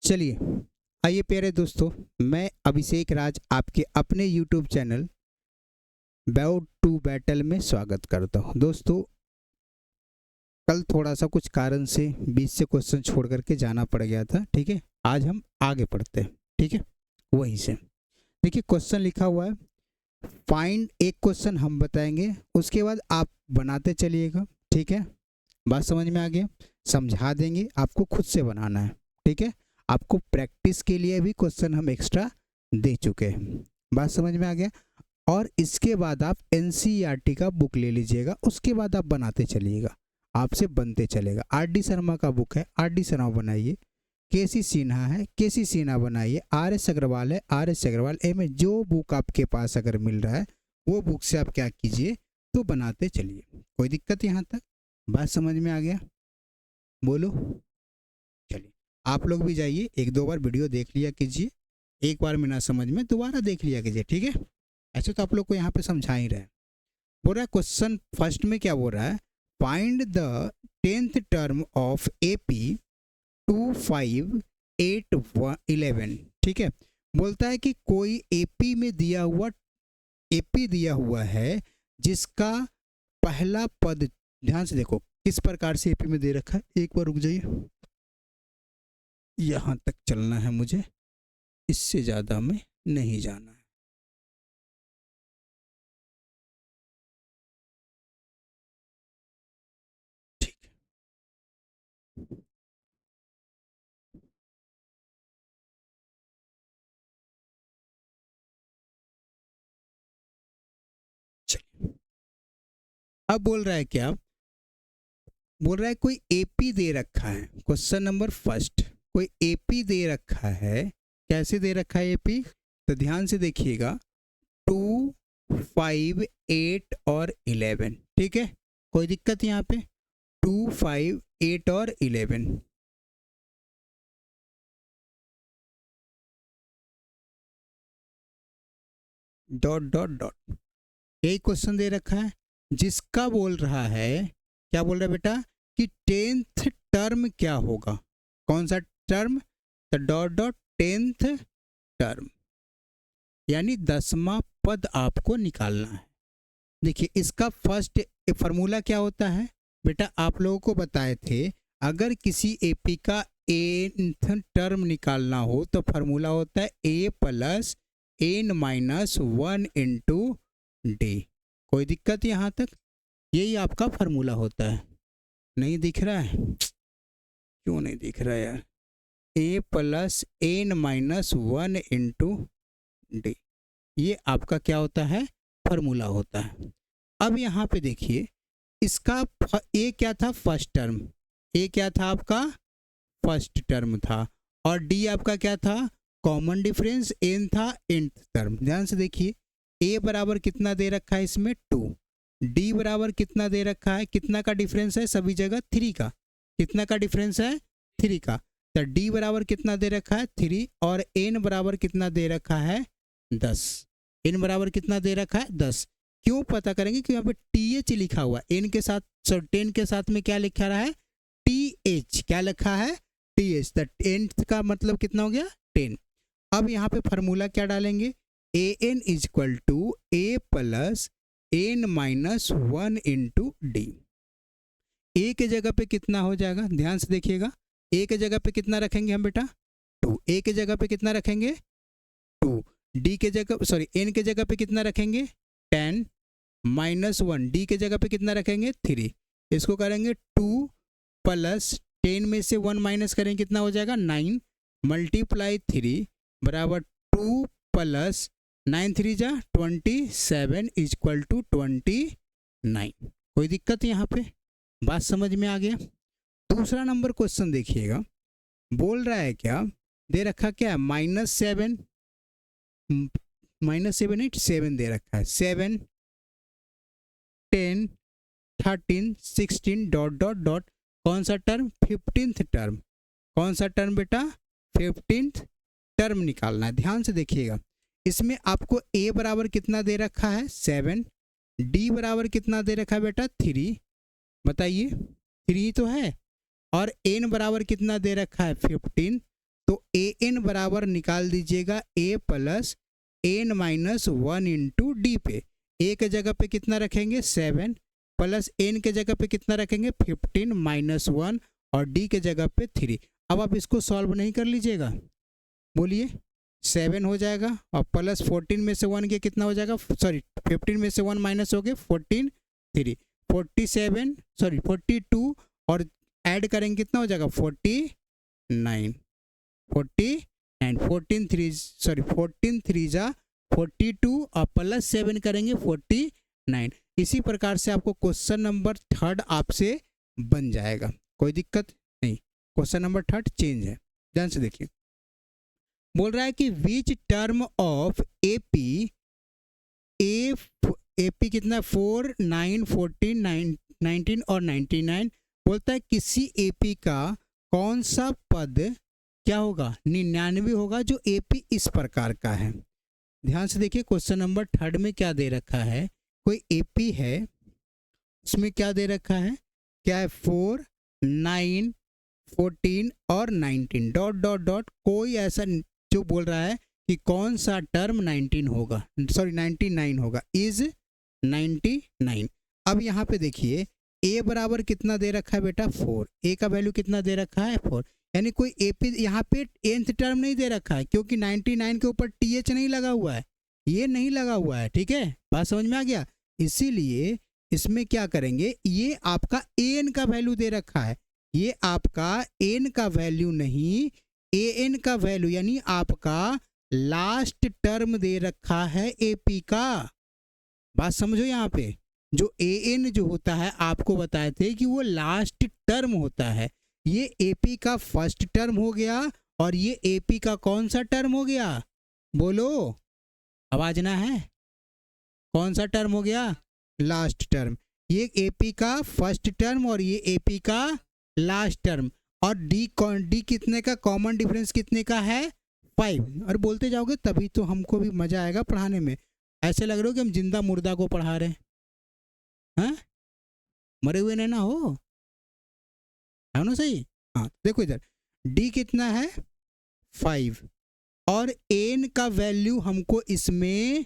चलिए, आइए प्यारे दोस्तों, मैं अभिषेक राज आपके अपने YouTube channel bat to battle में स्वागत करता हूं। दोस्तों, कल थोड़ा सा कुछ कारण से बीच से क्वेश्चन छोड़ करके जाना पड़ गया था। ठीक है, आज हम आगे पढ़ते हैं। ठीक है, वहीं से देखिए क्वेश्चन लिखा हुआ है, फाइंड। एक क्वेश्चन हम बताएंगे, उसके बाद आप बनाते चलिएगा। ठीक है, बात समझ में आ गया? समझा देंगे, आपको खुद से बनाना है। ठीक है, आपको प्रैक्टिस के लिए भी क्वेश्चन हम एक्स्ट्रा दे चुके हैं। बात समझ में आ गया? और इसके बाद आप एनसीईआरटी का बुक ले लीजिएगा, उसके बाद आप बनाते चलिएगा, आपसे बनते चलेगा। आर.डी. शर्मा का बुक है, आर.डी. शर्मा बनाइए। के.सी. सिन्हा है, के.सी. सिन्हा बनाइए। आर.एस. अग्रवाल है, आर.एस. अग्रवाल। में जो बुक आपके पास अगर मिल रहा है वो बुक से आप क्या कीजिए, तो बनाते चलिए। कोई दिक्कत यहाँ तक? बात समझ में आ गया? बोलो। चलिए, आप लोग भी जाइए, एक दो बार वीडियो देख लिया कीजिए, एक बार में ना समझ में दोबारा देख लिया कीजिए। ठीक है, ऐसे तो आप लोग को यहाँ पे समझा ही रहे हैं। बोल रहा है क्वेश्चन फर्स्ट में, क्या बोल रहा है? Find the 10th term of AP 2, 5, 8, 11। ठीक है, बोलता है कि कोई AP में दिया हुआ है जिसका पहला पद, ध्यान से देखो किस प्रकार से AP में दे रखा है। एक बार रुक जाइए, यहाँ तक चलना है मुझे, इससे ज़्यादा में नहीं जाना है। ठीक है, चलिए। अब बोल रहा है क्या? बोल रहा है कोई AP दे रखा है। क्वेश्चन नंबर फर्स्ट, कोई AP दे रखा है। कैसे दे रखा है AP? तो ध्यान से देखिएगा, 2, 5, 8 और 11। ठीक है, कोई दिक्कत यहाँ पे? 2, 5, 8 और 11। डॉट डॉट डॉट, यही क्वेश्चन दे रखा है, जिसका बोल रहा है, क्या बोल रहा है बेटा, कि 10th टर्म क्या होगा। कौन सा टर्म? तो डॉट डॉट 10th टर्म, यानी 10वां पद आपको निकालना है। देखिए, इसका फर्स्ट फार्मूला क्या होता है बेटा, आप लोगों को बताए थे, अगर किसी AP का nth टर्म निकालना हो तो फार्मूला होता है A + n-1 इंटू D। कोई दिक्कत यहाँ तक? यही आपका फार्मूला होता है। नहीं दिख रहा है? क्यों नहीं दिख रहा है यार? A + n-1 इंटू D, ये आपका क्या होता है? फार्मूला होता है। अब यहाँ पे देखिए, इसका A क्या था? First term. A क्या था आपका? फर्स्ट टर्म था। और D आपका क्या था? Common difference. n था nth टर्म। ध्यान से देखिए, A बराबर कितना दे रखा है इसमें? 2। D बराबर कितना दे रखा है? कितना का डिफरेंस है सभी जगह? 3 का। कितना का डिफरेंस है? 3 का। तो D बराबर कितना दे रखा है? 3। और n बराबर कितना दे रखा है? 10। n बराबर कितना दे रखा है? 10। क्यों पता करेंगे? कि यहाँ पे TH लिखा हुआ है, n के साथ, 10 के साथ में क्या लिखा रहा है? TH। क्या लिखा है? TH। तो 10th का मतलब कितना हो गया? 10। अब यहाँ पे फार्मूला क्या डालेंगे? AN = A + n-1 into D। A के जगह पे कितना हो जाएगा? ध्यान से देखिएगा, A के जगह पे कितना रखेंगे हम बेटा? 2। A के जगह पे कितना रखेंगे? 2। D के जगह, सॉरी, n के जगह पे कितना रखेंगे? 10 - 1। D के जगह पे कितना रखेंगे? 3। इसको करेंगे 2 + 10 में से 1 माइनस करेंगे, कितना हो जाएगा? 9 × 3 बराबर 2 + 9 3 जा 27 = 29। कोई दिक्कत यहाँ पे? बात समझ में आ गया? दूसरा नंबर क्वेश्चन देखिएगा, बोल रहा है क्या? दे रखा क्या है? -7, -7 दे रखा है। 7, 10, 13, 16 डॉट डॉट डॉट। कौन सा टर्म? 15th term. कौन सा टर्म बेटा? 15th टर्म निकालना है। ध्यान से देखिएगा, इसमें आपको A बराबर कितना दे रखा है? 7। D बराबर कितना दे रखा है बेटा? 3। बताइए, 3 तो है। और n बराबर कितना दे रखा है? 15। तो ए एन बराबर निकाल दीजिएगा A plus N minus one into D पे। ए के जगह पे कितना रखेंगे 7 प्लस एन के जगह पे कितना रखेंगे 15 माइनस 1 और डी के जगह पे 3। अब आप इसको सॉल्व नहीं कर लीजिएगा, बोलिए 7 हो जाएगा और प्लस 14 में से 1 गया कितना हो जाएगा, सॉरी 15 में से 1 माइनस हो गया 14 3 47 सॉरी 42 और ऐड करेंगे कितना हो जाएगा 49 14 3 जा 42 और प्लस 7 करेंगे 49। इसी प्रकार से आपको क्वेश्चन नंबर 3 आपसे बन जाएगा, कोई दिक्कत नहीं। क्वेश्चन नंबर 3 चेंज है, ध्यान से देखिए। बोल रहा है कि विच टर्म ऑफ एपी कितना 4 9 14 19 और 99, बोलता है किसी एपी का कौन सा पद क्या होगा 99 होगा जो एपी इस प्रकार का है। ध्यान से देखिए क्वेश्चन नंबर 3 में क्या दे रखा है, कोई एपी है उसमें क्या दे रखा है, क्या है 4 9 14 और 19 डॉट डॉट डॉट, कोई ऐसा जो बोल रहा है कि कौन सा टर्म 19 होगा, सॉरी 99 होगा, इज 99। अब यहाँ पे देखिए ए बराबर कितना दे रखा है बेटा 4, ए का वैल्यू कितना दे रखा है 4, यानी कोई एपी यहाँ पे nth टर्म नहीं दे रखा है क्योंकि 99 के ऊपर टीएच नहीं लगा हुआ है, ये नहीं लगा हुआ है, ठीक है, बात समझ में आ गया। इसीलिए इसमें क्या करेंगे, ये आपका एन का वैल्यू दे रखा है, ये आपका एन का वैल्यू नहीं ए एन का वैल्यू यानी आपका लास्ट टर्म दे रखा है एपी का। बात समझो, यहाँ पे जो ए एन जो होता है आपको बताए थे कि वो लास्ट टर्म होता है, ये एपी का फर्स्ट टर्म हो गया और ये एपी का कौन सा टर्म हो गया, बोलो, आवाज ना है, कौन सा टर्म हो गया, लास्ट टर्म। ये एपी का फर्स्ट टर्म और ये एपी का लास्ट टर्म। और डी कितने का, कॉमन डिफरेंस कितने का है 5। और बोलते जाओगे तभी तो हमको भी मजा आएगा पढ़ाने में, ऐसे लग रहा हो कि हम जिंदा मुर्दा को पढ़ा रहे हैं, हाँ? मरे हुए नहीं ना हो, है ना सही। हाँ देखो इधर डी कितना है 5 और एन का वैल्यू हमको इसमें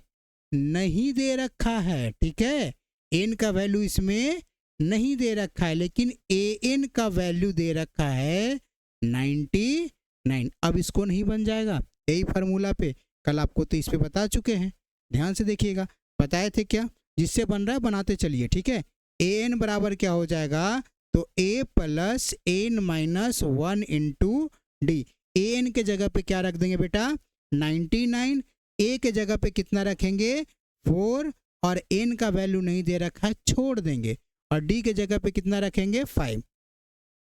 नहीं दे रखा है, ठीक है, एन का वैल्यू इसमें नहीं दे रखा है, लेकिन ए एन का वैल्यू दे रखा है 99। अब इसको नहीं बन जाएगा, यही फार्मूला पे कल आपको तो इस पे बता चुके हैं, ध्यान से देखिएगा, बताए थे क्या, जिससे बन रहा है बनाते चलिए, ठीक है। ए एन बराबर क्या हो जाएगा, तो A plus N minus 1 into D. A N के जगह पे क्या रख देंगे बेटा 99, ए के जगह पे कितना रखेंगे 4 और एन का वैल्यू नहीं दे रखा है छोड़ देंगे, और डी के जगह पे कितना रखेंगे 5।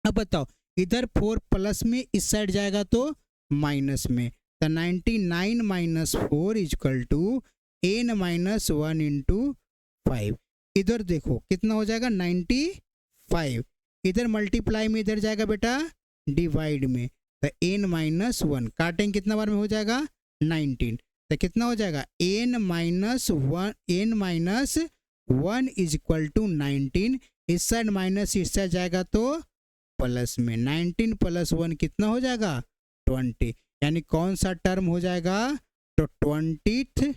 अब बताओ इधर 4 प्लस में इस साइड जाएगा तो माइनस में, तो 99 minus 4 equal to n minus 1 into 5। इधर देखो कितना हो जाएगा 95, इधर मल्टीप्लाई में इधर जाएगा बेटा डिवाइड में, तो एन माइनस 1 काटेंगे कितना बार में हो जाएगा 19, तो कितना हो जाएगा n minus 1 is equal to 19, इस साइड माइनस इस साइड जाएगा तो प्लस में, 19 प्लस 1 कितना हो जाएगा 20, यानी कौन सा टर्म हो जाएगा, तो 20th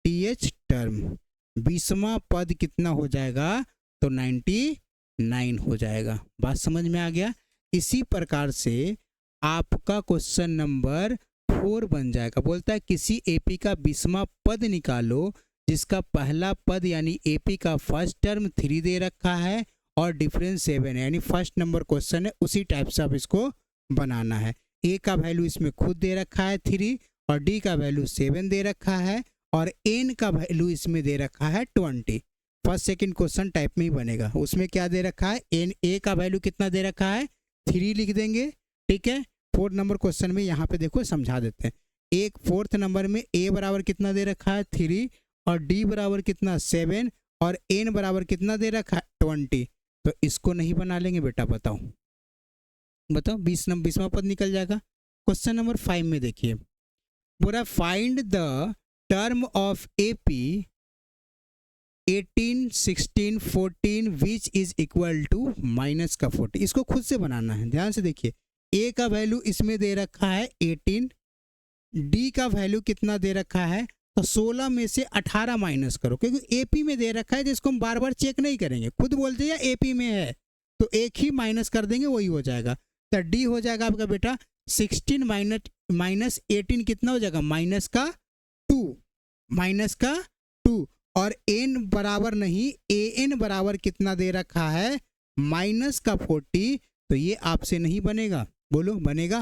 टीएच टर्म, 20वां पद कितना हो जाएगा, तो 99 हो जाएगा। बात समझ में आ गया। इसी प्रकार से आपका क्वेश्चन नंबर 4 बन जाएगा, बोलता है किसी एपी का 20वां पद निकालो जिसका पहला पद यानी एपी का फर्स्ट टर्म 3 दे रखा है और डिफरेंस 7 है, यानी फर्स्ट नंबर क्वेश्चन है, उसी टाइप से आप इसको बनाना है। ए का वैल्यू इसमें खुद दे रखा है 3 और डी का वैल्यू 7 दे रखा है और एन का वैल्यू इसमें दे रखा है 20। फर्स्ट सेकंड क्वेश्चन टाइप में ही बनेगा, उसमें क्या दे रखा है एन, ए का वैल्यू कितना दे रखा है 3 लिख देंगे, ठीक है। 4th नंबर क्वेश्चन में यहाँ पे देखो समझा देते हैं, एक 4th नंबर में ए बराबर कितना दे रखा है 3 और डी बराबर कितना 7 और एन बराबर कितना दे रखा है 20, तो इसको नहीं बना लेंगे बेटा, बताओ 20वां पद निकल जाएगा। क्वेश्चन नंबर 5 में देखिए, बोला find the term of AP 18 16 14 which is equal to minus का 40। इसको खुद से बनाना है, ध्यान से देखिए, ए का वैल्यू इसमें दे रखा है 18, डी का वैल्यू कितना दे रखा है, तो 16 में से 18 माइनस करो, क्योंकि एपी में दे रखा है जिसको हम बार बार चेक नहीं करेंगे, खुद बोलते हैं एपी में है तो एक ही माइनस कर देंगे, वही हो जाएगा। तो डी हो जाएगा आपका बेटा 16 माइनस 18 कितना हो जाएगा, माइनस का 2, और एन बराबर नहीं, ए एन बराबर कितना दे रखा है, माइनस का 40। तो ये आपसे नहीं बनेगा, बोलो बनेगा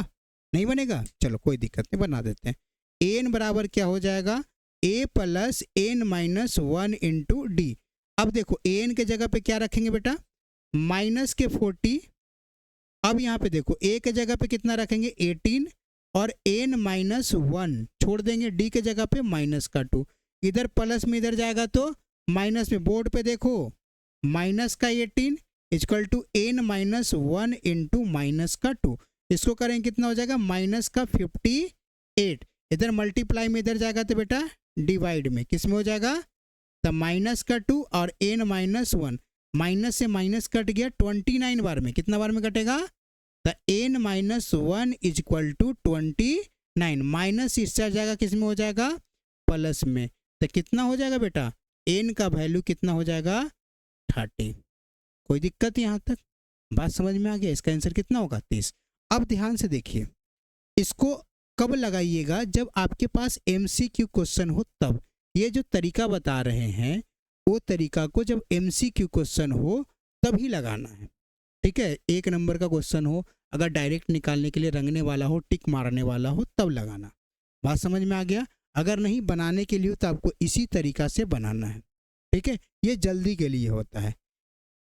नहीं बनेगा, चलो कोई दिक्कत नहीं, बना देते हैं। एन बराबर क्या हो जाएगा, A plus N minus 1 into D. अब देखो एन के जगह पे क्या रखेंगे बेटा, माइनस के 40। अब यहाँ पे देखो ए के जगह पे कितना रखेंगे 18 और एन माइनस 1 छोड़ देंगे, डी के जगह पे माइनस का 2, इधर प्लस में इधर जाएगा तो माइनस में, बोर्ड पे देखो माइनस का 18 equal to n minus 1 into minus का 2, इसको करेंगे कितना हो जाएगा, माइनस का 58। इधर मल्टीप्लाई में इधर जाएगा तो बेटा डिवाइड में किस में हो जाएगा, तो माइनस का 2 और एन माइनस 1, माइनस से माइनस कट गया 29 बार में, कितना बार में कटेगा, तो n minus 1 equal to 29, minus इससे आ जाएगा किस में हो जाएगा, प्लस में। तो कितना हो जाएगा बेटा, एन का वैल्यू कितना हो जाएगा 30। कोई दिक्कत यहाँ तक, बात समझ में आ गया, इसका आंसर कितना होगा 30। अब ध्यान से देखिए, इसको कब लगाइएगा, जब आपके पास MCQ क्वेश्चन हो तब। ये जो तरीका बता रहे हैं वो तरीका को जब MCQ क्वेश्चन हो तभी लगाना है, ठीक है। 1 नंबर का क्वेश्चन हो, अगर डायरेक्ट निकालने के लिए रंगने वाला हो, टिक मारने वाला हो, तब लगाना। बात समझ में आ गया। अगर नहीं बनाने के लिए हो तो आपको इसी तरीका से बनाना है, ठीक है, ये जल्दी के लिए होता है।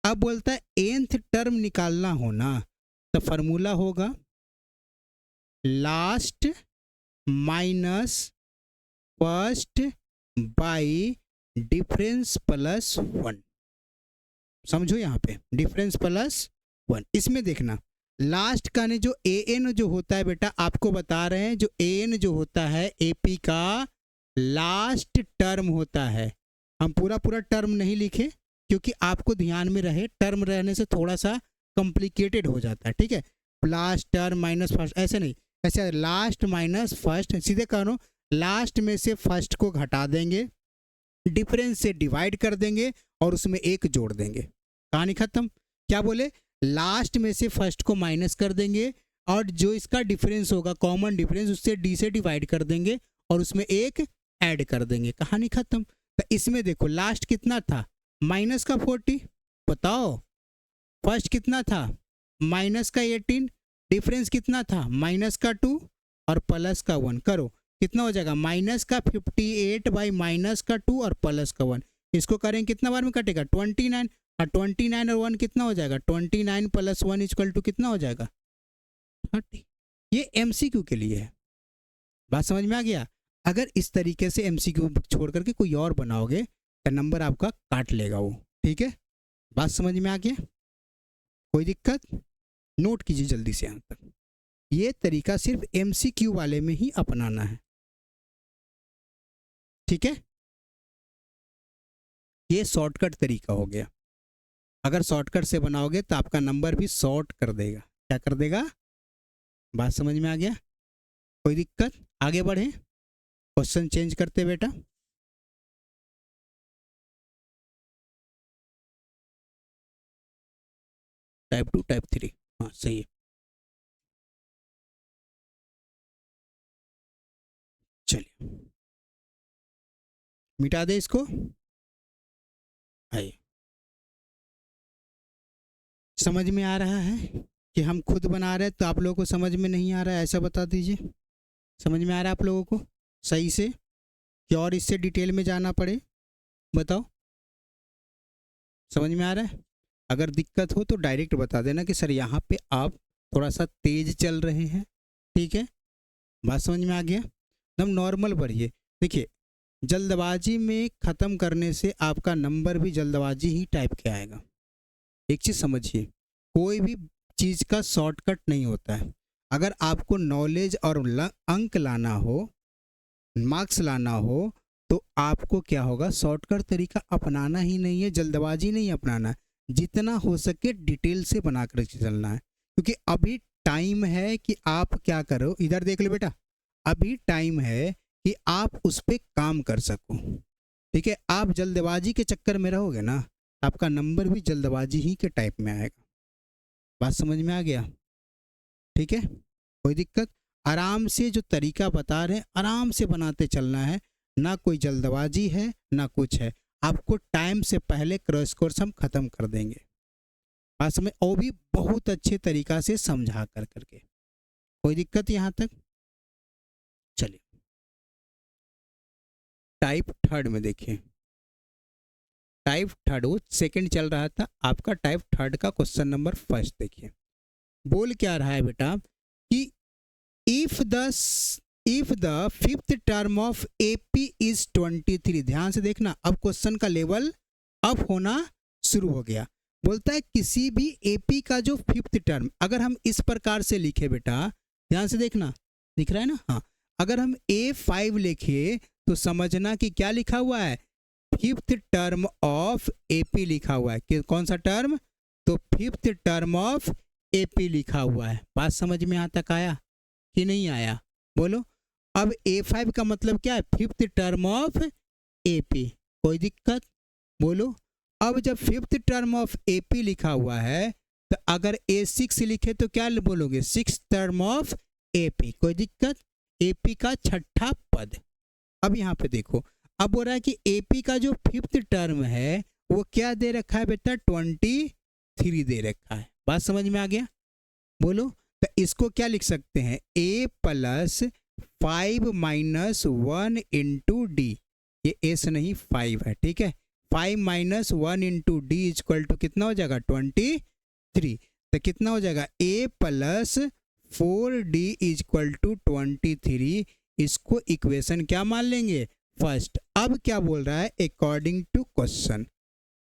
अब बोलता है nth टर्म निकालना हो ना, तो फॉर्मूला होगा last minus first by difference plus 1। समझो यहाँ पे डिफरेंस प्लस 1। इसमें देखना लास्ट का ने जो an जो होता है बेटा, आपको बता रहे हैं जो an जो होता है AP का लास्ट टर्म होता है। हम पूरा टर्म नहीं लिखे क्योंकि आपको ध्यान में रहे, टर्म रहने से थोड़ा सा कॉम्प्लिकेटेड हो जाता है, ठीक है। लास्ट टर्म माइनस फर्स्ट ऐसे नहीं, ऐसे लास्ट माइनस फर्स्ट, सीधे कहो लास्ट में से फर्स्ट को घटा देंगे, डिफरेंस से डिवाइड कर देंगे और उसमें 1 जोड़ देंगे, कहानी खत्म। क्या बोले, लास्ट में से फर्स्ट को माइनस कर देंगे और जो इसका डिफरेंस होगा कॉमन डिफरेंस उससे डी से डिवाइड कर देंगे और उसमें 1 ऐड कर देंगे, कहानी खत्म। तो इसमें देखो लास्ट कितना था, माइनस का 40, बताओ फर्स्ट कितना था, माइनस का 18, डिफरेंस कितना था, माइनस का 2 और प्लस का 1, करो कितना हो जाएगा, माइनस का 58 बाई माइनस का 2 और प्लस का 1। इसको करें कितना बार में कटेगा 29, और 29 और 1 कितना हो जाएगा, 29 प्लस 1 इक्वल टू कितना हो जाएगा 30। ये MCQ के लिए है, बात समझ में आ गया। अगर इस तरीके से MCQ छोड़ करके कोई और बनाओगे तो नंबर आपका काट लेगा वो, ठीक है। बात समझ में आ गया, कोई दिक्कत, नोट कीजिए जल्दी से यहाँ तक। ये तरीका सिर्फ MCQ वाले में ही अपनाना है, ठीक है। ये शॉर्टकट तरीका हो गया। अगर शॉर्टकट से बनाओगे तो आपका नंबर भी शॉर्ट कर देगा, क्या कर देगा, बात समझ में आ गया, कोई दिक्कत। आगे बढ़े, क्वेश्चन चेंज करते बेटा। टाइप 2 टाइप 3, हाँ सही है। चलिए मिटा दे इसको, आइए। समझ में आ रहा है कि हम खुद बना रहे हैं तो आप लोगों को समझ में नहीं आ रहा है, ऐसा बता दीजिए। समझ में आ रहा है आप लोगों को सही से, कि और इससे डिटेल में जाना पड़े, बताओ समझ में आ रहा है। अगर दिक्कत हो तो डायरेक्ट बता देना कि सर यहाँ पे आप थोड़ा सा तेज चल रहे हैं, ठीक है। बात समझ में आ गया, एकदम नॉर्मल बढ़िए। देखिए जल्दबाजी में ख़त्म करने से आपका नंबर भी जल्दबाजी ही टाइप के आएगा। एक चीज़ समझिए, कोई भी चीज़ का शॉर्टकट नहीं होता है। अगर आपको नॉलेज और अंक लाना हो, मार्क्स लाना हो, तो आपको क्या होगा, शॉर्टकट तरीका अपनाना ही नहीं है, जल्दबाजी नहीं अपनाना है। जितना हो सके डिटेल से बना कर चलना है, क्योंकि अभी टाइम है कि आप क्या करो, इधर देख लो बेटा, अभी टाइम है कि आप उस पर काम कर सको। ठीक है, आप जल्दबाजी के चक्कर में रहोगे ना, आपका नंबर भी जल्दबाजी ही के टाइप में आएगा। बात समझ में आ गया? ठीक है, कोई दिक्कत? आराम से जो तरीका बता रहे हैं आराम से बनाते चलना है, ना कोई जल्दबाजी है ना कुछ है। आपको टाइम से पहले क्रॉस कोर्स हम खत्म कर देंगे। बात समझ, और भी बहुत अच्छे तरीका से समझा कर करके। कोई दिक्कत यहाँ तक? चलिए टाइप थर्ड में देखिए, टाइप थर्ड वो सेकंड चल रहा था, आपका टाइप थर्ड का क्वेश्चन नंबर फर्स्ट देखिए। बोल क्या रहा है बेटा कि if the fifth term of AP is 23, ध्यान से देखना, अब क्वेश्चन का लेवल अप होना शुरू हो गया। बोलता है किसी भी एपी का जो फिफ्थ टर्म, अगर हम इस प्रकार से लिखे बेटा, ध्यान से देखना, दिख रहा है ना? हाँ, अगर हम A5 लिखे तो समझना कि क्या लिखा हुआ है, फिफ्थ टर्म ऑफ एपी लिखा हुआ है। कि कौन सा टर्म? तो फिफ्थ टर्म ऑफ एपी लिखा हुआ है। बात समझ में यहाँ तक आया कि नहीं आया? बोलो। अब A5 का मतलब क्या है? Fifth term of AP. कोई दिक्कत? बोलो। अब जब फिफ्थ टर्म ऑफ एपी लिखा हुआ है तो अगर A6 लिखे तो क्या बोलोगे? Six term of AP. कोई दिक्कत? एपी का छठा पद। अब यहाँ पे देखो, अब बोल रहा है कि एपी का जो फिफ्थ टर्म है वो क्या दे रखा है बेटा? 23 दे रखा है। बात समझ में आ गया? बोलो। तो इसको क्या लिख सकते हैं? A plus 5 minus 1 into D, ये एस नहीं 5 है, ठीक है। 5 minus 1 into D equal to कितना हो जाएगा? 23। तो कितना हो जाएगा? A plus 4D equal to 23। इसको इक्वेशन क्या मान लेंगे? फर्स्ट। अब क्या बोल रहा है? According to question.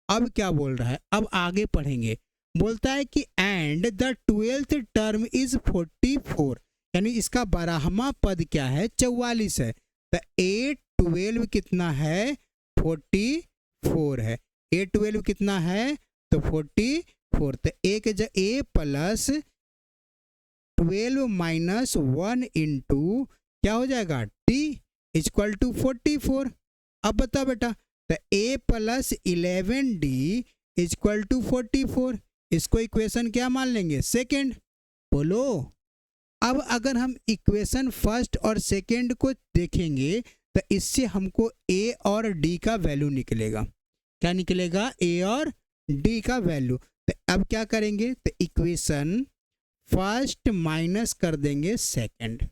अब क्या बोल रहा है? अब आगे पढ़ेंगे। बोलता है कि and the 12th term is 44, यानी इसका 12वां पद क्या है? 44 है। तो A12 कितना है? 44 है। A12 कितना है? तो 44। तो A प्लस 12 माइनस 1 इंटू क्या हो जाएगा? D equal to 44। अब बताओ बेटा, तो A plus 11D equal to 44, इसको इक्वेशन क्या मान लेंगे? सेकेंड। बोलो। अब अगर हम इक्वेशन फर्स्ट और सेकेंड को देखेंगे तो इससे हमको A और D का वैल्यू निकलेगा। क्या निकलेगा? A और D का वैल्यू। तो अब क्या करेंगे? तो इक्वेशन फर्स्ट माइनस कर देंगे सेकेंड।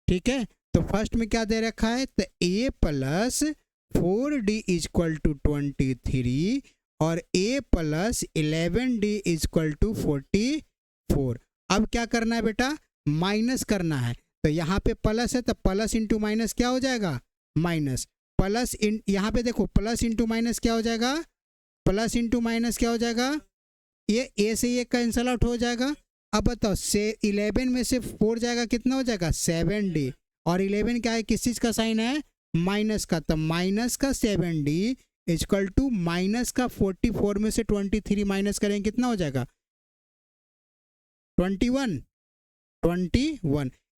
ठीक है, तो फर्स्ट में क्या दे रखा है? तो A plus 4D equal to 23 और A plus 11D equal to 44। अब क्या करना है बेटा? माइनस करना है। तो यहाँ पे प्लस है तो प्लस इंटू माइनस क्या हो जाएगा? माइनस। प्लस इन, यहाँ पे देखो प्लस इंटू माइनस क्या हो जाएगा? प्लस इंटू माइनस क्या हो जाएगा? ये A से ये कैंसल आउट हो जाएगा। अब बताओ, से 11 में से 4 जाएगा, कितना हो जाएगा? 7D। और 11 क्या है? किस चीज़ का साइन है? माइनस का। तो माइनस का 7D इक्वल टू माइनस का 44 में से 23 माइनस करेंगे, कितना हो जाएगा? 21।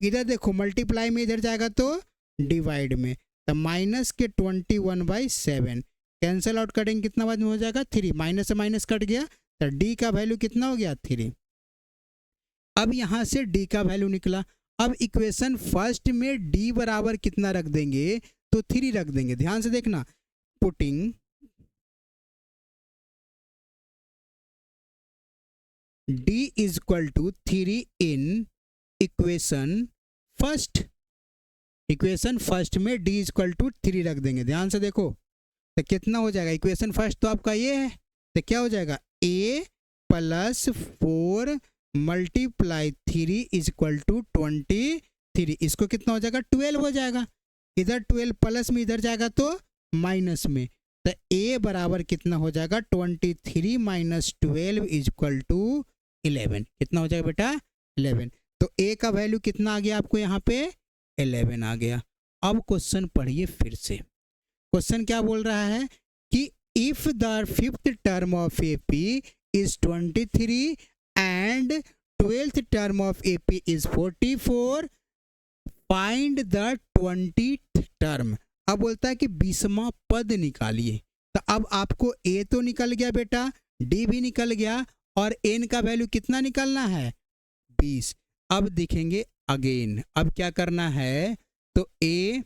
इधर देखो मल्टीप्लाई में इधर जाएगा तो डिवाइड में, तो माइनस के 21/7 कैंसल आउट करेंगे, कितना बाद में हो जाएगा? 3। माइनस से माइनस कट गया तो D का वैल्यू कितना हो गया? 3। अब यहाँ से D का वैल्यू निकला। अब इक्वेशन फर्स्ट में D बराबर कितना रख देंगे? तो 3 रख देंगे। ध्यान से देखना, putting D is equal to 3 in equation first. Equation first में D इज इक्वल टू 3 रख देंगे। ध्यान से देखो तो कितना हो जाएगा? इक्वेशन फर्स्ट तो आपका ये है, तो क्या हो जाएगा? A plus 4 multiply 3 is equal to 23। इसको कितना हो जाएगा? 12 हो जाएगा। इधर 12 प्लस में इधर जाएगा तो माइनस में, तो A बराबर कितना हो जाएगा? 23 माइनस 12 इज इक्वल टू 11। कितना हो जाएगा बेटा? 11। तो A का वैल्यू कितना आ गया आपको? यहाँ पे 11 आ गया। अब क्वेश्चन पढ़िए फिर से। क्वेश्चन क्या बोल रहा है कि if the fifth term of AP is 23 and 12th term of AP is 44, find the 20th term. अब बोलता है कि 20वां पद निकालिए। तो अब आपको ए तो निकल गया बेटा, डी भी निकल गया, और एन का वैल्यू कितना निकालना है 20। अब देखेंगे अगेन, अब क्या करना है, तो ए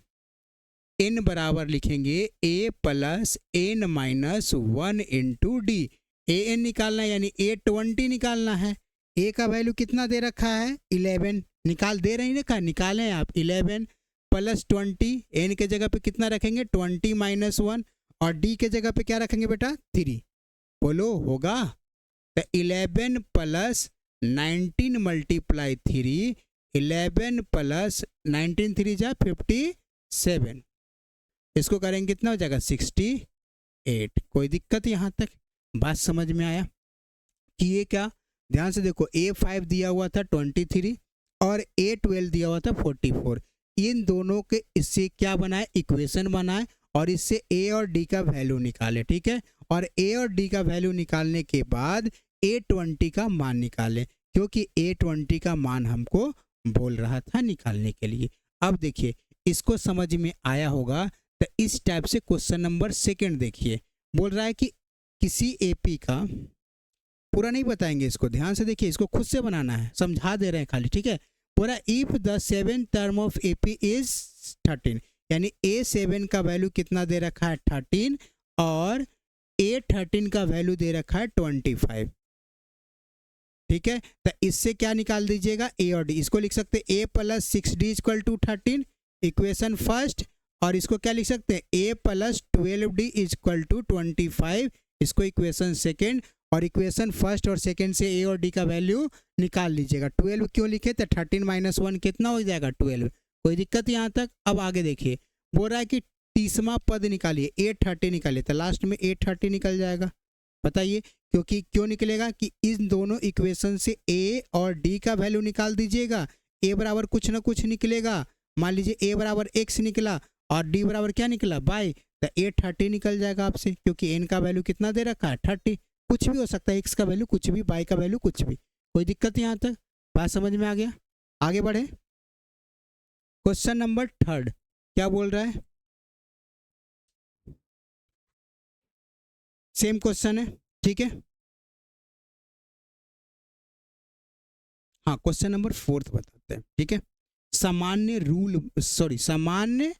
एन बराबर लिखेंगे A plus N minus 1 into D. A N निकालना है यानी ए 20 निकालना है। ए का वैल्यू कितना दे रखा है 11, निकाल दे रही है, निकालें आप 11 प्लस 20, एन के जगह पे कितना रखेंगे 20 माइनस 1, और डी के जगह पे क्या रखेंगे बेटा 3। बोलो होगा, तो 11 प्लस 19 मल्टीप्लाई 3, 11 प्लस 19 3 जा 57, इसको करेंगे कितना हो जाएगा 68। कोई दिक्कत यहाँ तक, बात समझ में आया कि ये क्या, ध्यान से देखो A5 दिया हुआ था 23 और A12 दिया हुआ था 44, इन दोनों के इससे क्या बनाए इक्वेशन बनाए, और इससे A और D का वैल्यू निकाले, ठीक है। और A और D का वैल्यू निकालने के बाद A20 का मान निकाले, क्योंकि A20 का मान हमको बोल रहा था निकालने के लिए। अब देखिए इसको समझ में आया होगा, तो इस टाइप से क्वेश्चन नंबर 2 देखिए, बोल रहा है कि किसी AP का, पूरा नहीं बताएंगे इसको, ध्यान से देखिए, इसको खुद से बनाना है, समझा दे रहे हैं खाली, ठीक है। पूरा if the 7th term of AP is 13, यानी A7 का वैल्यू कितना दे रखा है 13, और A13 का वैल्यू दे रखा है 25, ठीक है। तो इससे क्या निकाल दीजिएगा A और D, इसको लिख सकते हैं A plus 6D equal to 13, equation first, और इसको क्या लिख सकते हैं A plus 12D equal to 25, इसको इक्वेशन सेकेंड, और इक्वेशन फर्स्ट और सेकेंड से A और D का वैल्यू निकाल लीजिएगा। 12 क्यों लिखे, तो 13 माइनस 1 कितना हो जाएगा 12। कोई दिक्कत यहाँ तक। अब आगे देखिए, बोल रहा है कि 30वां पद निकालिए, A30 निकालिए, तो लास्ट में A30 निकल जाएगा। बताइए क्योंकि क्यों निकलेगा कि इन दोनों इक्वेशन से A और D का वैल्यू निकाल दीजिएगा, A बराबर कुछ ना कुछ निकलेगा। मान लीजिए A बराबर x निकला और D बराबर क्या निकला y, तो A30 निकल जाएगा आपसे, क्योंकि n का वैल्यू कितना दे रखा है 30, कुछ भी हो सकता है, x का वैल्यू कुछ भी, y का वैल्यू कुछ भी। कोई दिक्कत यहाँ तक, बात समझ में आ गया। आगे बढ़े, क्वेश्चन नंबर 3 क्या बोल रहा है, सेम क्वेश्चन है, ठीक है। हाँ क्वेश्चन नंबर 4 बताते हैं, ठीक है। सामान्य रूल, सॉरी सामान्य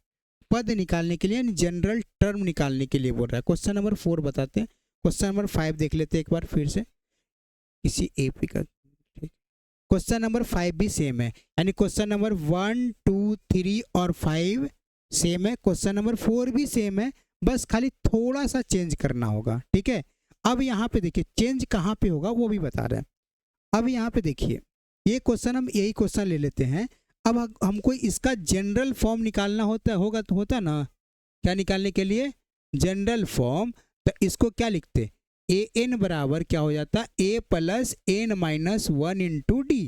पद निकालने के लिए यानी जनरल टर्म निकालने के लिए बोल रहा है। क्वेश्चन नंबर 4 बताते हैं। क्वेश्चन नंबर 5 देख लेते हैं एक बार फिर से, किसी AP का, ठीक। क्वेश्चन नंबर 5 भी सेम है, यानी क्वेश्चन नंबर 1 2 3 और 5 सेम है, क्वेश्चन नंबर 4 भी सेम है, बस खाली थोड़ा सा चेंज करना होगा, ठीक है। अब यहाँ पे देखिए चेंज कहाँ पे होगा वो भी बता रहे हैं। अब यहाँ पे देखिए, ये क्वेश्चन हम यही क्वेश्चन ले लेते हैं। अब हमको इसका जनरल फॉर्म निकालना होगा, तो होता ना, क्या निकालने के लिए जनरल फॉर्म, तो इसको क्या लिखते, AN बराबर क्या हो जाता A plus N minus 1 into D.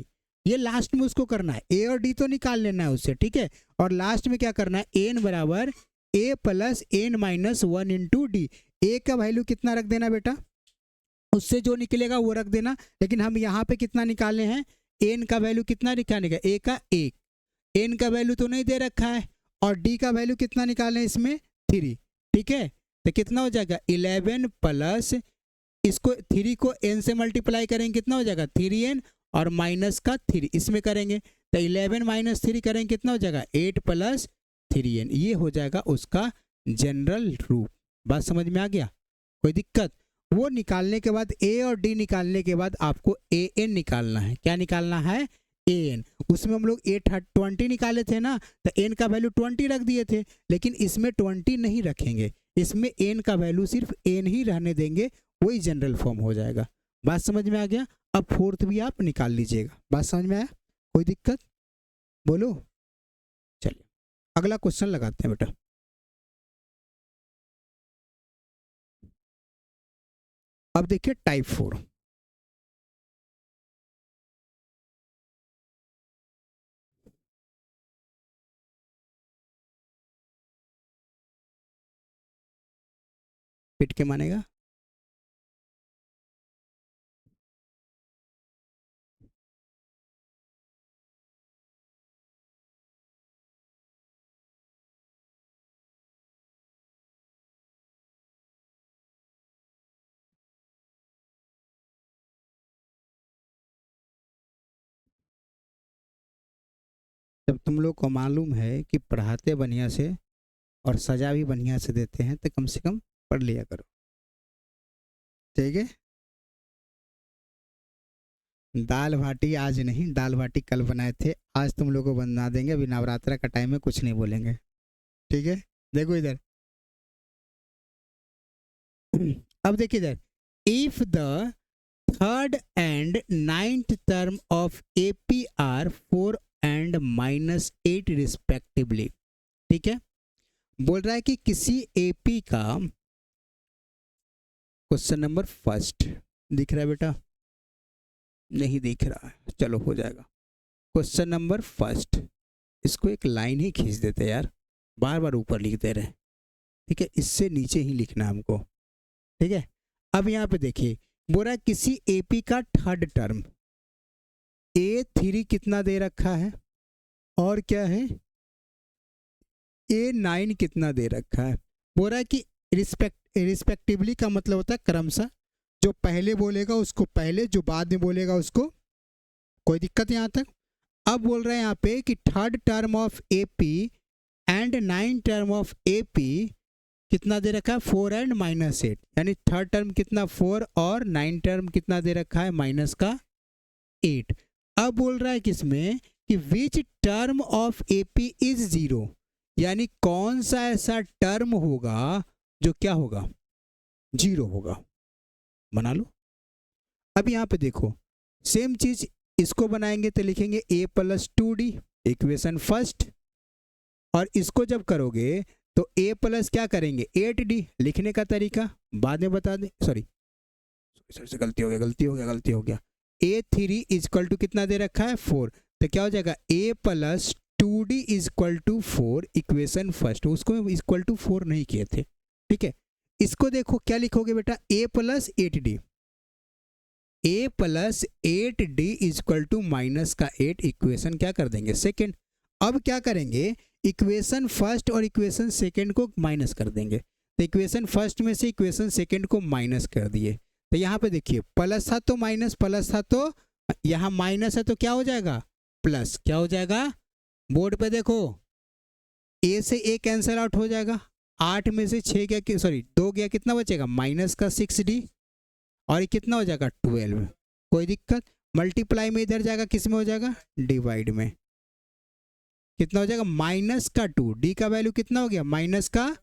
ये लास्ट में उसको करना है, A और D तो निकाल लेना है उससे, ठीक है। और लास्ट में क्या करना है एन बराबर A plus N minus 1 into d. A का वैल्यू कितना रख देना बेटा, उससे जो निकलेगा वो रख देना, लेकिन हम यहाँ पे कितना निकाले हैं, एन का वैल्यू कितना निकालने का, A का 1, एन का वैल्यू तो नहीं दे रखा है, और डी का वैल्यू कितना निकालना है इसमें 3, ठीक है। तो कितना हो जाएगा 11 प्लस, इसको 3 को n से मल्टीप्लाई करेंगे कितना हो जाएगा 3n, और माइनस का 3 इसमें करेंगे, तो 11 माइनस 3 करेंगे कितना हो जाएगा 8 प्लस 3n, ये हो जाएगा उसका जनरल रूप। बात समझ में आ गया, कोई दिक्कत। वो निकालने के बाद A और D निकालने के बाद आपको AN निकालना है। क्या निकालना है AN। उसमें हम लोग 20 निकाले थे ना, तो n का वैल्यू 20 रख दिए थे, लेकिन इसमें 20 नहीं रखेंगे, इसमें n का वैल्यू सिर्फ n ही रहने देंगे, वही जनरल फॉर्म हो जाएगा। बात समझ में आ गया। अब 4th भी आप निकाल लीजिएगा। बात समझ में आया, कोई दिक्कत बोलो। चलिए अगला क्वेश्चन लगाते हैं बेटा। अब देखिए टाइप 4, पिट के मानेगा, जब तुम लोग को मालूम है कि पढ़ाते बढ़िया से और सजा भी बढ़िया से देते हैं तो कम से कम पढ़ लिया करो, ठीक है। दाल बाटी आज नहीं, दाल बाटी कल बनाए थे, आज तुम लोग को बना देंगे। अभी नवरात्रा का टाइम है, कुछ नहीं बोलेंगे, ठीक है। देखो इधर, अब देखिए इधर, if the third and ninth term of AP are 4 and -8 respectively, ठीक है। बोल रहा है कि किसी एपी का, क्वेश्चन नंबर फर्स्ट दिख रहा है बेटा, नहीं दिख रहा है, चलो हो जाएगा। क्वेश्चन नंबर फर्स्ट, इसको एक लाइन ही खींच देते यार, बार बार ऊपर लिखते रहे, ठीक है। इससे नीचे ही लिखना हमको, ठीक है। अब यहाँ पे देखिए, बोल रहा है किसी एपी का थर्ड टर्म A3 कितना दे रखा है और क्या है A9 कितना दे रखा है। बोल रहा है कि रिस्पेक्टिवली का मतलब होता है क्रमशः, जो पहले बोलेगा उसको पहले, जो बाद में बोलेगा उसको। कोई दिक्कत यहाँ तक। अब बोल रहे हैं यहाँ पे कि third term of AP and 9 term of AP कितना दे रखा है 4 एंड -8, यानी थर्ड टर्म कितना 4 और 9 टर्म कितना दे रखा है -8। अब बोल रहा है किसमें कि which term of AP is 0, यानी कौन सा ऐसा टर्म होगा जो क्या होगा 0 होगा। बना लो। अब यहाँ पे देखो सेम चीज इसको बनाएंगे तो लिखेंगे a+2d इक्वेशन फर्स्ट, और इसको जब करोगे तो a प्लस क्या करेंगे 8d। लिखने का तरीका बाद में बता दें, सॉरी से गलती हो गया। A3 इक्वल टू कितना दे रखा है 4, तो क्या हो जाएगा a+2d equal to 4 equation first. उसको इक्वल टू 4 नहीं किए थे, ठीक है। इसको देखो क्या लिखोगे बेटा a+8d, a+8d equal to -8 equation क्या कर देंगे सेकेंड। अब क्या करेंगे इक्वेशन फर्स्ट और इक्वेशन सेकेंड को माइनस कर देंगे, तो इक्वेशन फर्स्ट में से इक्वेशन सेकेंड को माइनस कर दिए, तो यहाँ पे देखिए प्लस था तो माइनस, प्लस था तो यहाँ माइनस है तो क्या हो जाएगा प्लस, क्या हो जाएगा बोर्ड पे देखो a से a कैंसिल आउट हो जाएगा, 8 में से 6 गया, सॉरी 2 गया, कितना बचेगा -6d, और ये कितना हो जाएगा 12। कोई दिक्कत, मल्टीप्लाई में इधर जाएगा, किस में हो जाएगा डिवाइड में, कितना हो जाएगा -2, d का वैल्यू कितना हो गया माइनस का।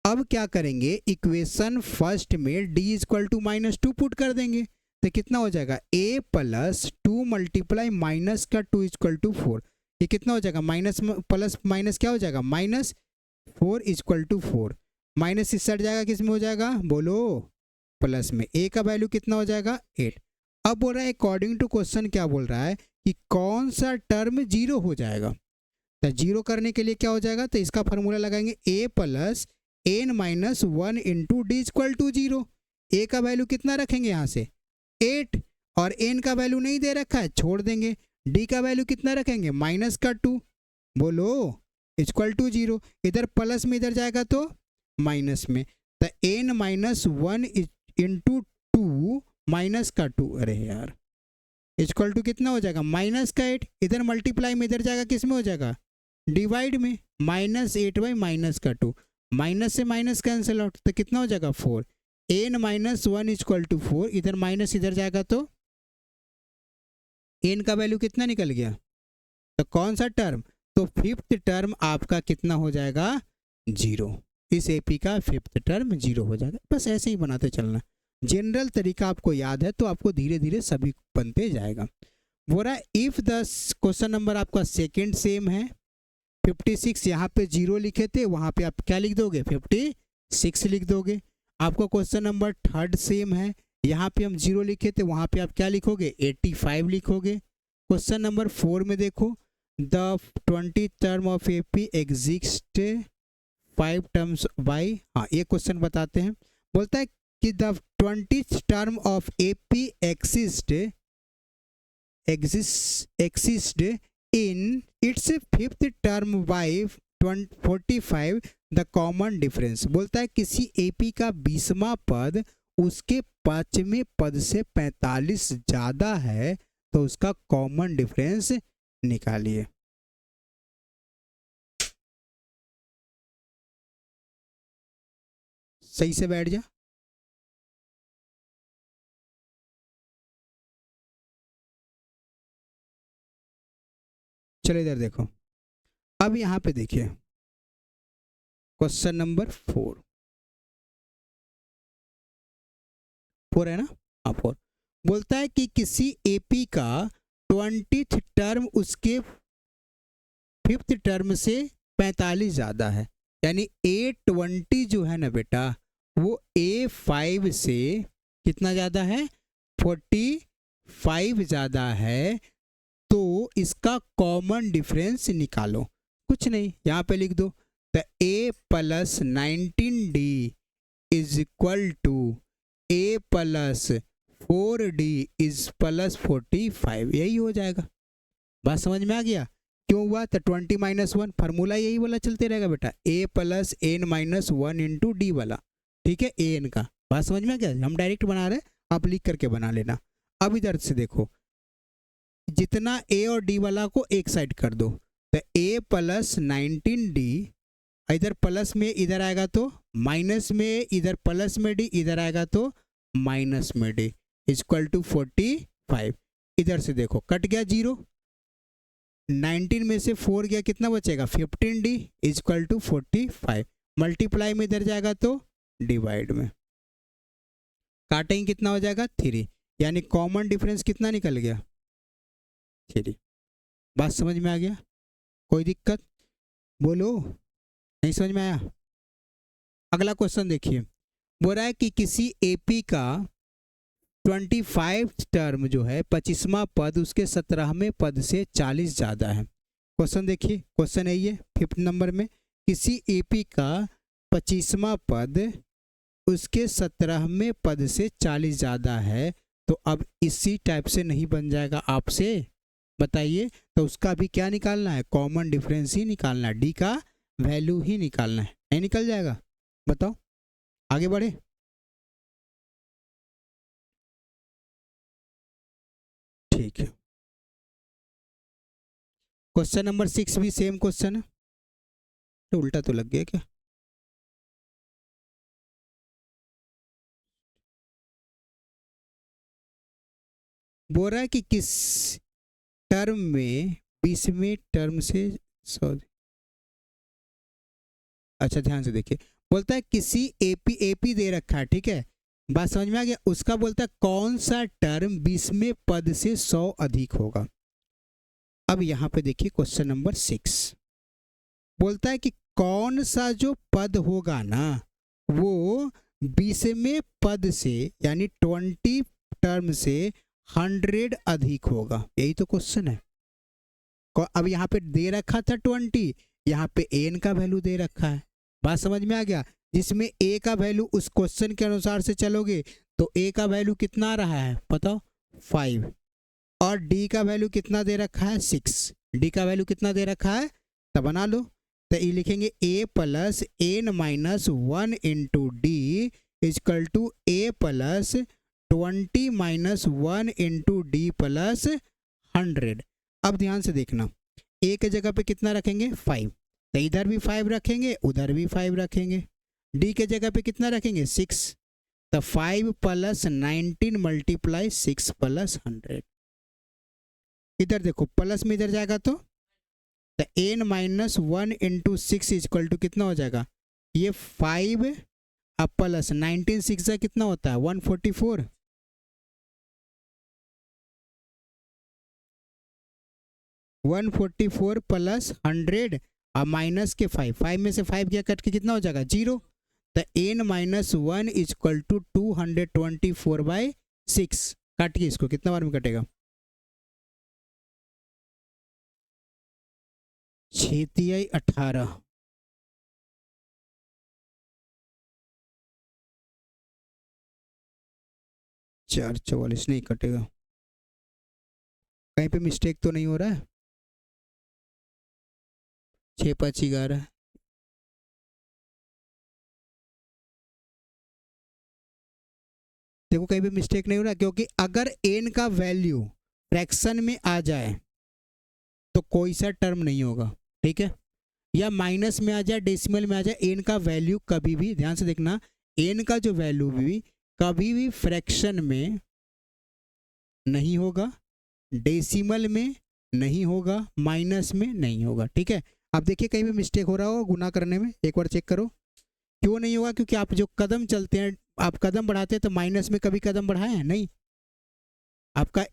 अब क्या करेंगे इक्वेशन फर्स्ट में d इक्वल टू -2 पुट कर देंगे, तो कितना हो जाएगा a+2 मल्टीप्लाई -2 इक्वल टू 4, ये कितना हो जाएगा माइनस प्लस माइनस क्या हो जाएगा -4 इक्वल टू 4, माइनस इस साइड जाएगा, किस में हो जाएगा बोलो प्लस में, a का वैल्यू कितना हो जाएगा 8। अब बोल रहा है अकॉर्डिंग टू क्वेश्चन क्या बोल रहा है कि कौन सा टर्म 0 हो जाएगा, तो 0 करने के लिए क्या हो जाएगा, तो इसका फॉर्मूला लगाएंगे a+n-1 into D equal to 0। a का वैल्यू कितना रखेंगे यहाँ से 8, और n का वैल्यू नहीं दे रखा है छोड़ देंगे, d का वैल्यू कितना रखेंगे -2, बोलो इक्वल टू 0, इधर प्लस में इधर जाएगा तो माइनस में, तो n-1 इंटू 2 -2, अरे यार इक्वल टू कितना हो जाएगा -8, इधर मल्टीप्लाई में इधर जाएगा, किस में हो जाएगा डिवाइड में, -8/-2, माइनस से माइनस कैंसिल आउट, तो कितना हो जाएगा 4, n-1 इक्वल टू 4, इधर माइनस इधर जाएगा तो n का वैल्यू कितना निकल गया, तो कौन सा टर्म, तो फिफ्थ टर्म आपका कितना हो जाएगा 0, इस एपी का फिफ्थ टर्म 0 हो जाएगा। बस ऐसे ही बनाते चलना, जनरल तरीका आपको याद है तो आपको धीरे धीरे सभी बनते जाएगा। बोल रहा है इफ द क्वेश्चन नंबर आपका सेकंड सेम है 56, यहाँ पे 0 लिखे थे, वहाँ पे आप क्या लिख दोगे 56 लिख दोगे। आपको क्वेश्चन नंबर थर्ड सेम है, यहाँ पे हम 0 लिखे थे, वहाँ पे आप क्या लिखोगे 85 लिखोगे। क्वेश्चन नंबर 4 में देखो the 20 term of AP exist 5 terms by, हाँ ये क्वेश्चन बताते हैं। बोलता है कि the 20th term of AP exist in its fifth term by 45 the common difference. बोलता है किसी एपी का 20वां पद उसके 5वें पद से 45 ज़्यादा है तो उसका कॉमन डिफरेंस निकालिए। सही से बैठ जा। चलो इधर देखो, अब यहाँ पे देखिए क्वेश्चन नंबर 4 है ना, हाँ 4। बोलता है कि किसी एपी का 20th टर्म उसके 5th टर्म से 45 ज़्यादा है, यानी A20 जो है ना बेटा वो A5 से कितना ज़्यादा है, 45 ज़्यादा है। तो इसका कॉमन डिफरेंस निकालो। कुछ नहीं, यहाँ पे लिख दो the A + 19D is equal to A + 4D is +45, यही हो जाएगा। बात समझ में आ गया क्यों हुआ, तो 20 - 1 फार्मूला यही वाला चलते रहेगा बेटा, A + n - 1 इंटू डी वाला, ठीक है, an का। बात समझ में आ गया, हम डायरेक्ट बना रहे हैं, आप लिख करके बना लेना। अब इधर से देखो, जितना A और D वाला को एक साइड कर दो, तो A + 19D इधर प्लस में इधर आएगा तो माइनस में, इधर प्लस में D इधर आएगा तो माइनस में D इक्वल टू 45। इधर से देखो कट गया 0, 19 में से 4 गया, कितना बचेगा 15D इक्वल टू 45। मल्टीप्लाई में इधर जाएगा तो डिवाइड में, काटेंगे कितना हो जाएगा 3, यानी कॉमन डिफरेंस कितना निकल गया 3। बात समझ में आ गया, कोई दिक्कत बोलो, नहीं समझ में आया। अगला क्वेश्चन देखिए, बोल रहा है कि किसी एपी का 25 टर्म जो है 25वां पद उसके 17वें पद से 40 ज़्यादा है। क्वेश्चन देखिए, क्वेश्चन है ये 5th नंबर में, किसी एपी का 25वां पद उसके 17वें पद से 40 ज़्यादा है, तो अब इसी टाइप से नहीं बन जाएगा आपसे, बताइए। तो उसका भी क्या निकालना है, कॉमन डिफरेंस ही निकालना है, डी का वैल्यू ही निकालना है, नहीं निकल जाएगा, बताओ आगे बढ़े। ठीक है, क्वेश्चन नंबर 6 भी सेम क्वेश्चन है, तो उल्टा तो लग गया क्या। बोल रहा है कि किस टर्म में 20वें टर्म से, सॉरी, अच्छा ध्यान से देखिए, बोलता है किसी एपी दे रखा है, ठीक है, बात समझ में आ गया। उसका बोलता है कौन सा टर्म 20वें पद से 100 अधिक होगा। अब यहाँ पे देखिए क्वेश्चन नंबर 6 बोलता है कि कौन सा जो पद होगा ना वो 20वें पद से यानी 20 टर्म से 100 अधिक होगा, यही तो क्वेश्चन है। अब यहाँ पे दे रखा था 20, यहाँ पे n का वैल्यू दे रखा है, बात समझ में आ गया। जिसमें a का वैल्यू उस क्वेश्चन के अनुसार से चलोगे तो a का वैल्यू कितना आ रहा है बताओ 5, और d का वैल्यू कितना दे रखा है 6, d का वैल्यू कितना दे रखा है, तो बना लो। तो ये लिखेंगे a + n - 1 into d equal to a + 20 - 1 into d + 100। अब ध्यान से देखना, a के जगह पे कितना रखेंगे 5, तो इधर भी 5 रखेंगे, उधर भी 5 रखेंगे। d के जगह पे कितना रखेंगे 6, तो 5 + 19 × 6 + 100। इधर देखो प्लस में इधर जाएगा तो n - 1 इंटू 6 इक्वल टू कितना हो जाएगा, ये 5 अब प्लस 19 6 से कितना होता है 144, प्लस 100 और माइनस के 5 में से 5 क्या कट के कितना हो जाएगा 0, तो n - 1 इक्वल टू 224/6, काट के इसको कितना बार में कटेगा 6 × 18, 4 44 नहीं कटेगा, कहीं पे मिस्टेक तो नहीं हो रहा है, 6 5 11, देखो कहीं पे मिस्टेक नहीं हो रहा, क्योंकि अगर n का वैल्यू फ्रैक्शन में आ जाए तो कोई सा टर्म नहीं होगा, ठीक है, या माइनस में आ जाए डेसिमल में आ जाए, n का वैल्यू कभी भी ध्यान से देखना एन का जो वैल्यू भी कभी भी फ्रैक्शन में नहीं होगा, डेसिमल में नहीं होगा, माइनस में नहीं होगा। ठीक है, आप देखिए कहीं भी मिस्टेक हो रहा हो गुना करने में, एक बार चेक करो। क्यों नहीं होगा? क्योंकि आप जो कदम चलते हैं, आप कदम बढ़ाते हैं तो माइनस में कभी कदम बढ़ाए हैं? नहीं। आपका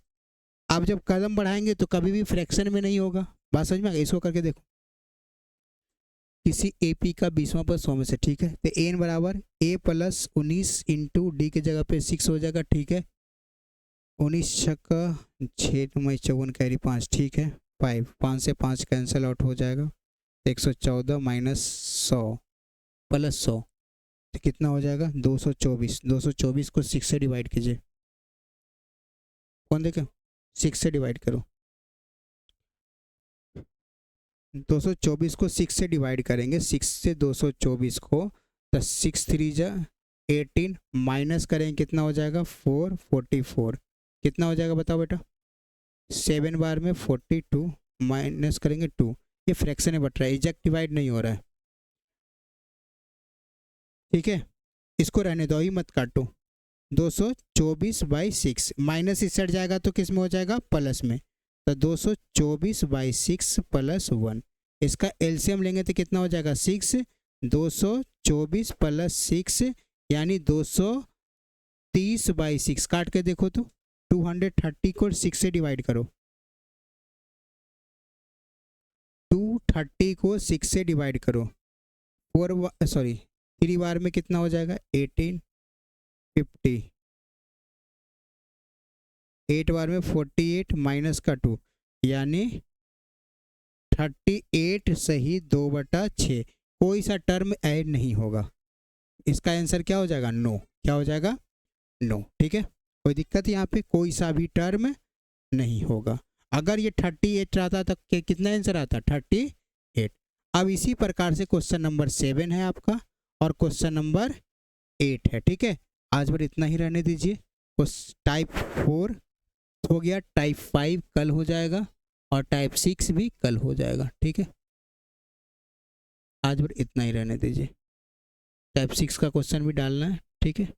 आप जब कदम बढ़ाएंगे तो कभी भी फ्रैक्शन में नहीं होगा। बात समझ में आ गई? इसको करके देखो, किसी AP का 20वां पद 100 में से। ठीक है, तो एन बराबर A + 19 इंटू डी की जगह पे 6 हो जाएगा। ठीक है, 19 छक्का 6 9 54 कैरी 5। ठीक है, 5 से 5 कैंसिल आउट हो जाएगा, 114 माइनस 100 प्लस 100 तो कितना हो जाएगा? 224। 224 को 6 से डिवाइड कीजिए। कौन देखे? 6 से डिवाइड करो। 224 को 6 से डिवाइड करेंगे, 6 से 224 को, तो 6 3 जा 18 माइनस करेंगे, कितना हो जाएगा? 444। कितना हो जाएगा बताओ बेटा? 7 बार में 42 माइनस करेंगे 2। ये फ्रैक्शन में बट रहा है, एग्जैक्ट डिवाइड नहीं हो रहा है। ठीक है, इसको रहने दो, ही मत काटो। 224/6 माइनस इस साइड जाएगा तो किस में हो जाएगा? प्लस में। तो 224/6 + 1, इसका एलसीएम लेंगे तो कितना हो जाएगा? 6। 224 + 6 यानी 230/6। काट के देखो तो 230 को 6 से डिवाइड करो। 230 को 6 से डिवाइड करो। 3 बार में कितना हो जाएगा? 18 50। 8 बार में 48 माइनस का 2 यानी 38 सही 2/6। कोई सा टर्म ऐड नहीं होगा। इसका आंसर क्या हो जाएगा? नो। क्या हो जाएगा? नो। ठीक है, कोई दिक्कत यहाँ पे? कोई सा भी टर्म नहीं होगा। अगर ये 38 रहता तो कितना आंसर आता? 38। अब इसी प्रकार से क्वेश्चन नंबर 7 है आपका और क्वेश्चन नंबर 8 है। ठीक है, आज पर इतना ही रहने दीजिए। टाइप 4 हो गया, टाइप 5 कल हो जाएगा और टाइप 6 भी कल हो जाएगा। ठीक है, आज पर इतना ही रहने दीजिए। टाइप 6 का क्वेश्चन भी डालना है। ठीक है।